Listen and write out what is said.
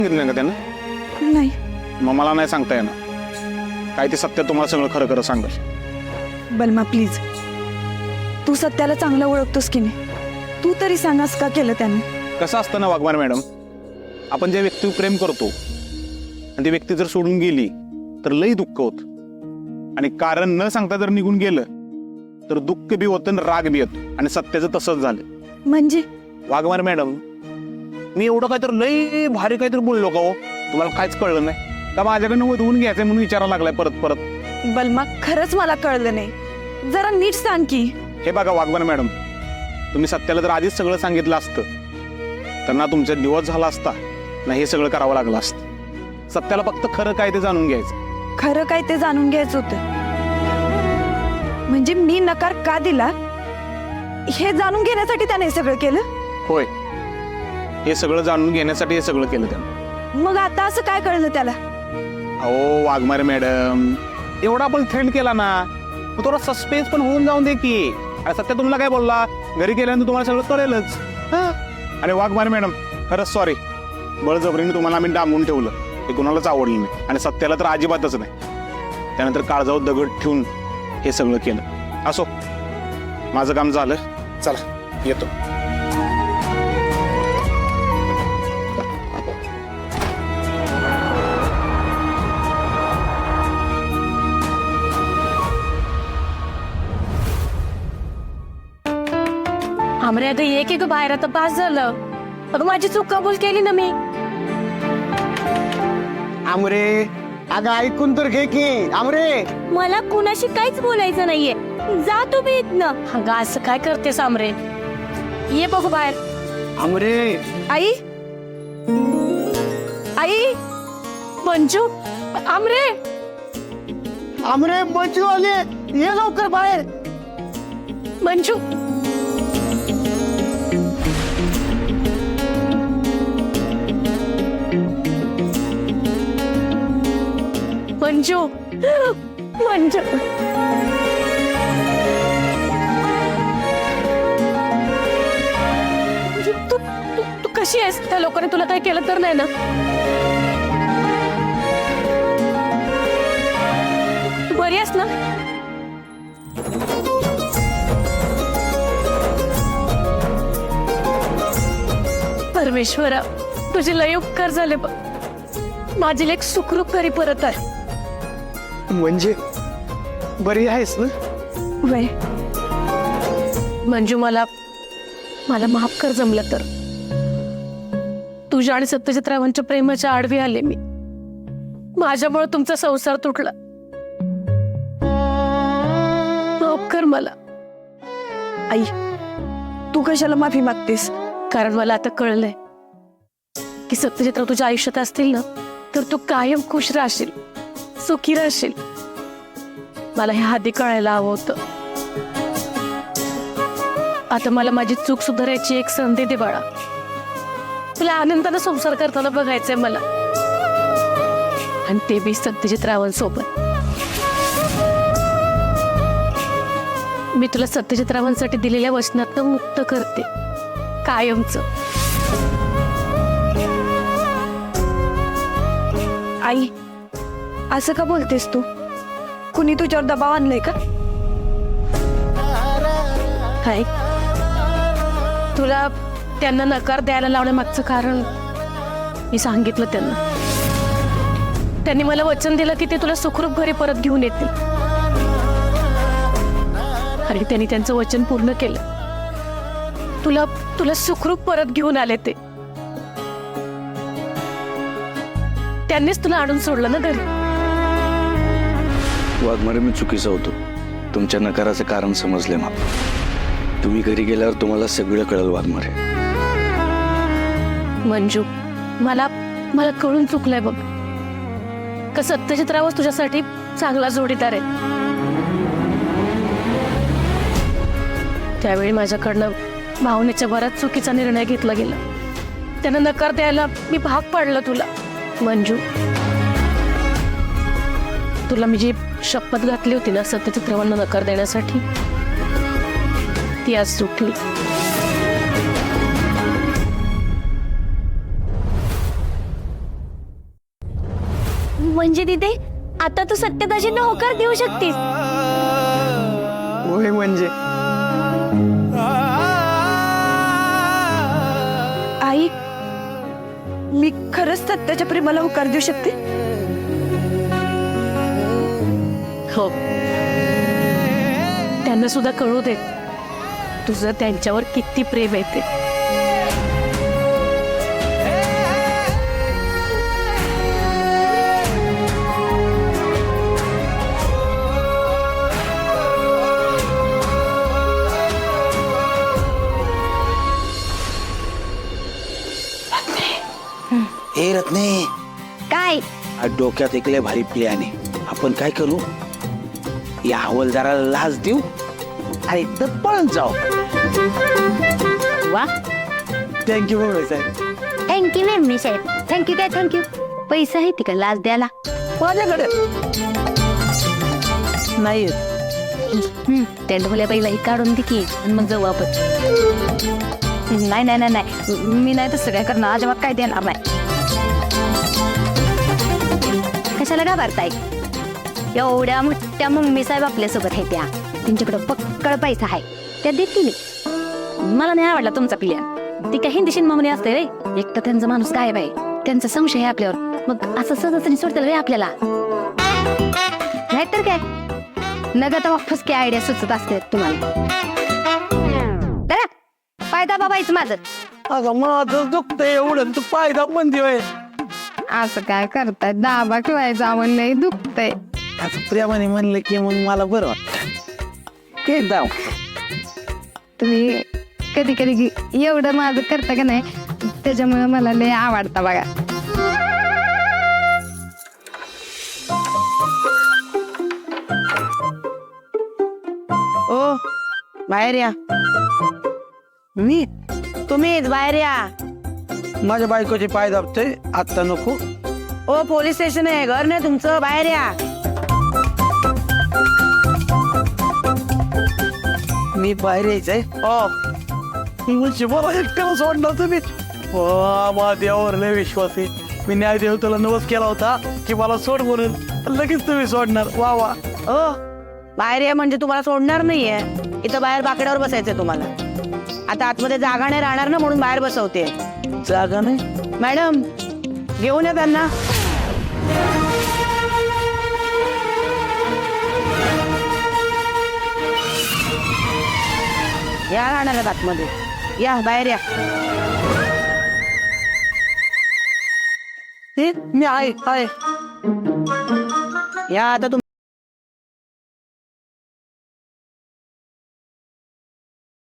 सांगितलं का त्यानं? नाही. मग मला नाही सांगता येणार. काय ते सत्य तुम्हाला सगळं खरं खरं सांगेल. बलमा प्लीज, तू सत्याला चांगलं ओळखतोस की नाही? तू तरी सांगास का केलं त्याने? कसं असतं ना वाघमारे मॅडम, आपण ज्या व्यक्तीवर प्रेम करतो आणि ती व्यक्ती जर सोडून गेली तर लई दुःख होत, आणि कारण न सांगता जर निघून गेलं तर दुःख बी होतं आणि राग बी येतो. आणि सत्याचं तसंच झालं. म्हणजे वाघमारे मॅडम, मी एवढं काहीतरी लई भारी काहीतरी बोललो का हो? तुम्हाला काहीच कळलं नाही का? माझ्याकडनं वधवून घ्यायचंय म्हणून विचारायला लागलाय परत परत. बलमा खरंच मला कळलं नाही, जरा नीट सांग की. हे बघा वाघमारे मॅडम, तुम्ही सत्याला जर आधीच सगळं सांगितलं असतं तर ना तुमचा दिवस झाला असता ना हे सगळं करावं लागलं असतं. सत्याला फक्त खरं काय ते जाणून घ्यायचं. खरं काय ते जाणून घ्यायचं होतं. म्हणजे मी नकार का दिला हे जाणून घेण्यासाठी त्याने हे सगळं केलं? होय, हे सगळं जाणून घेण्यासाठी हे सगळं केलं त्यानं. मग आता असं काय कळलं त्याला? अहो वाघमारे मॅडम, एवढा आपण थ्रिल केला ना, मग थोडा सस्पेन्स पण होऊन जाऊन दे की. आणि सत्य तुम्हाला काय बोलला, घरी गेल्यानंतर तुम्हाला सगळं कळेलच. आणि वाघमारे मॅडम, खरंच सॉरी, बळजबरीने तुम्हाला आम्ही डांबून ठेवलं, हे कुणालाच आवडलं नाही. आणि सत्याला तर अजिबातच नाही. त्यानंतर काळजावर दगड ठेवून हे सगळं केलं. असो, माझं काम झालं, चला येतो. आमरे अगं ये की ग बाहेर, आता पास झालं. अगं माझी चूक कबूल केली ना मी. आमरे अगं ऐकून तर घे की. आमरे मला कुणाशी काहीच बोलायचं नाहीये, जा तुम्ही इथनं. अगं असं काय करतेस आमरे? ये बघू बाहेर. आमरे आई, आई, मंजू, आमरे. आमरे मंजू आले, ये लवकर बाहेर. मंजू, मंजू, मंजू. तू तू तू कशी आहेस? त्या लोकांनी तुला काही केलं तर नाही ना? तू बरी आहेस ना? परमेश्वरा, तुझे लय उपकार झाले. माझी लेक सुखरूप घरी परत आहे. म्हणजे बरी आहेस ना? वय मंजू, मला माफ कर जमलं तर. तुझ्या आणि सत्यजितरावांच्या प्रेमाच्या आडवी आले मी. माझ्यामुळे तुमचा संसार तुटला. माफ कर मला. आई, तू कशाला माफी मागतेस? कारण मला आता कळलंय की सत्यजितराव तुझ्या आयुष्यात असतील ना तर तू कायम खुश राहशील, सुखी राहशील. मला हे आधी कळायला हवं होतं. आता मला माझी चूक सुधारायची एक संधी दे बाळा. तुला आनंदाने संसार करताना बघायचंय मला, आणि ते बी सत्यजितरावांसोबत. मी तुला सत्यजितरावांसाठी दिलेल्या वचनातनं मुक्त करते, कायमचं. आई, असं का बोलतेस तू? कुणी तुझ्यावर दबाव आणलाय का? काय तुला त्यांना नकार द्यायला लावण्यामागचं कारण मी सांगितलं त्यांना. त्यांनी मला वचन दिलं की ते तुला सुखरूप घरी परत घेऊन येतील, आणि त्यांनी त्यांचं वचन पूर्ण केलं. तुला सुखरूप परत घेऊन आले ते. त्यांनीच तुला आणून सोडलं ना घरी. वाघमारे, मी चुकीचा होतो. तुमच्या नकाराचं कारण समजले मला. तुम्ही घरी गेल्यावर तुम्हाला सगळं कळलं वाघमारे. मंजू, मला कळून चुकलंय बघ. का सत्यजितरावच तुझ्यासाठी चांगला जोडीदार आहे. त्यावेळी माझ्याकडनं भावनेच्या भरात चुकीचा निर्णय घेतला गेला. त्यांना नकार द्यायला मी भाग पाडलं तुला. मंजू, तुला मी जी शपथ घातली होती ना सत्यजितरावांना नकार देण्यासाठी, ती आज सुटली. म्हणजे तिथे आता तू सत्यदाजींना होकार देऊ शकतीस. होय म्हणजे आई, मी खरंच सत्याच्या प्रेमाला होकार देऊ शकते. हो, त्यांना सुद्धा कळू दे तुझं त्यांच्यावर किती प्रेम आहे ते. ए रत्ने, काय डोक्यात एक लय भारी प्लॅन आहे. आपण काय करू, या हवलदाराला लाच देऊ आणि तर पळून जाऊ. वा, थँक्यू मम्मी साहेब. थँक्यू मॅम साहेब. थँक्यू काय थँक्यू. पैसा आहे तिकडे लाच द्यायला. माझ्याकडे नाही त्या ढोल्या बाईलाही काढून दे की आणि मग जाऊ आपण. नाही नाही नाही नाही, मी नाही तसं काय करणार. अजिबात काय देणार नाही. कशाला घाबरताय? एवढ्या मोठ्या मम्मी साहेब आपल्यासोबत आहे. त्या त्यांच्याकडे पक्कड पैसा आहे, त्या देतील. मला नाही आवडला तुमचा प्लॅन. ती काय हिंदी मामुनी असते रे. एक तर त्यांचा माणूस गायब आहे, त्यांचा संशय आहे आपल्यावर. मग असं सहज सोडतील रे आपल्याला. नाहीतर काय नग तर वापस काय आयडिया सुचत असते तुम्हाला. तर फायदा बाबाईच माझं. अगं माझं दुखतंय एवढं, तू फायदा पण देऊय. असं काय करताय? दाबा ठेवायचा म्हणलंय दुखतंय. असं प्रेमाने म्हणलं की मग मला बरं वाटतं. ते दाव तुम्ही कधी कधी एवढं माझं करता का नाही, त्याच्यामुळे मला लय आवडता बघा. ओ बाहेर या. मी तुम्हीच बाहेर या. माझ्या बायकोचे पाय दाबतोय, आत्ता नको. ओ पोलीस स्टेशन आहे, घर नाही तुमचं. बाहेर या. मी बाहेर यायचंय. मुलशी मला एकट्याला सोडणार तुम्ही? हो, माझ्या देवावर लय विश्वास आहे. मी न्यायदेवतेला नवस केला होता की मला सोड म्हणून, लगेच तुम्ही सोडणार. वा वा. ओ बाहेर या म्हणजे तुम्हाला सोडणार नाहीये. इथं बाहेर बाकड्यावर बसायचंय तुम्हाला. आता आतमध्ये जागा नाही राहणार ना, म्हणून बाहेर बसवते. जागा नाही. मॅडम घेऊन या त्यांना. या राहणार आतमध्ये. या बाहेर या. मी आहे. या आता तुम्ही